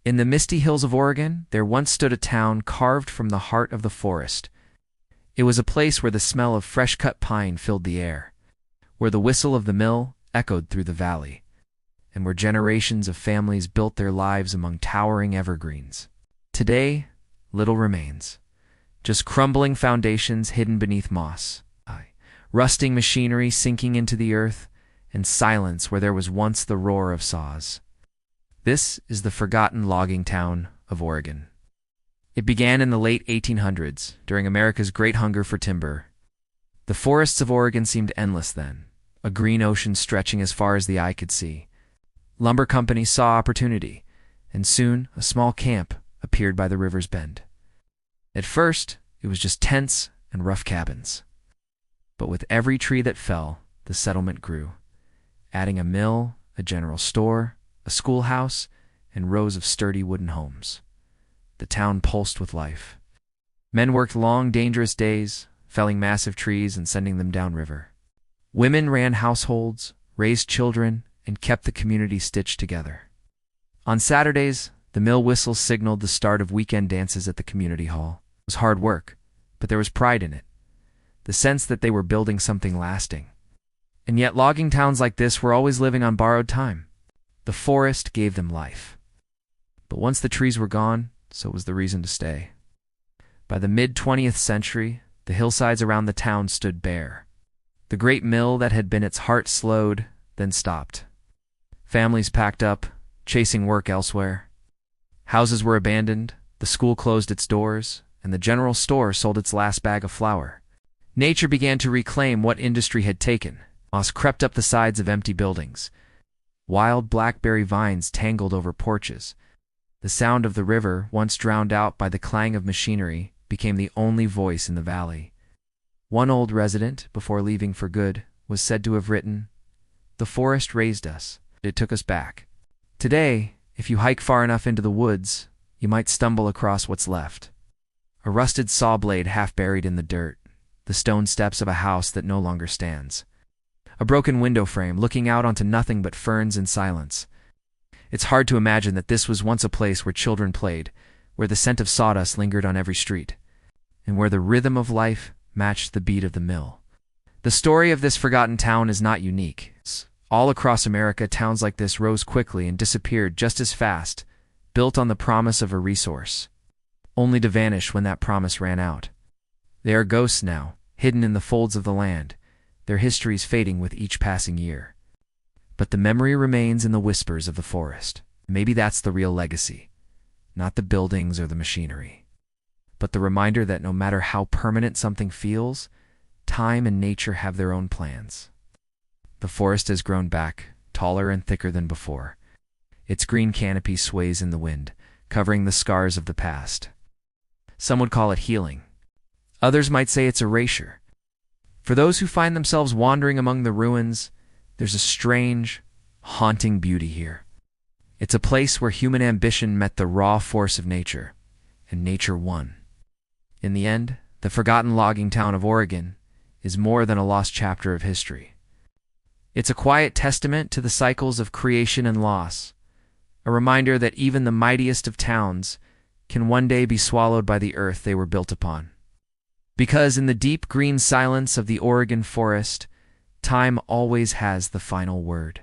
In the misty hills of Oregon, there once stood a town carved from the heart of the forest. It was a place where the smell of fresh-cut pine filled the air, where the whistle of the mill echoed through the valley, and where generations of families built their lives among towering evergreens. Today, little remains, just crumbling foundations hidden beneath moss, rusting machinery sinking into the earth, and silence where there was once the roar of saws. This is the forgotten logging town of Oregon. It began in the late 1800s, during America's great hunger for timber. The forests of Oregon seemed endless then, a green ocean stretching as far as the eye could see. Lumber companies saw opportunity, and soon a small camp appeared by the river's bend. At first, it was just tents and rough cabins. But with every tree that fell, the settlement grew, adding a mill, a general store, a schoolhouse, and rows of sturdy wooden homes. The town pulsed with life. Men worked long, dangerous days, felling massive trees and sending them downriver. Women ran households, raised children, and kept the community stitched together. On Saturdays, the mill whistles signaled the start of weekend dances at the community hall. It was hard work, but there was pride in it, the sense that they were building something lasting. And yet logging towns like this were always living on borrowed time. The forest gave them life. But once the trees were gone, so was the reason to stay. By the mid-20th century, the hillsides around the town stood bare. The great mill that had been its heart slowed, then stopped. Families packed up, chasing work elsewhere. Houses were abandoned, the school closed its doors, and the general store sold its last bag of flour. Nature began to reclaim what industry had taken. Moss crept up the sides of empty buildings. Wild blackberry vines tangled over porches. The sound of the river, once drowned out by the clang of machinery, became the only voice in the valley. One old resident, before leaving for good, was said to have written, "The forest raised us. It took us back." Today, if you hike far enough into the woods, you might stumble across what's left. A rusted saw blade half buried in the dirt, the stone steps of a house that no longer stands. A broken window frame looking out onto nothing but ferns and silence. It's hard to imagine that this was once a place where children played, where the scent of sawdust lingered on every street, and where the rhythm of life matched the beat of the mill. The story of this forgotten town is not unique. All across America, towns like this rose quickly and disappeared just as fast, built on the promise of a resource, only to vanish when that promise ran out. They are ghosts now, hidden in the folds of the land, their histories fading with each passing year. But the memory remains in the whispers of the forest. Maybe that's the real legacy, not the buildings or the machinery, but the reminder that no matter how permanent something feels, time and nature have their own plans. The forest has grown back, taller and thicker than before. Its green canopy sways in the wind, covering the scars of the past. Some would call it healing. Others might say it's erasure. For those who find themselves wandering among the ruins, there's a strange, haunting beauty here. It's a place where human ambition met the raw force of nature, and nature won. In the end, the forgotten logging town of Oregon is more than a lost chapter of history. It's a quiet testament to the cycles of creation and loss, a reminder that even the mightiest of towns can one day be swallowed by the earth they were built upon. Because in the deep green silence of the Oregon forest, time always has the final word.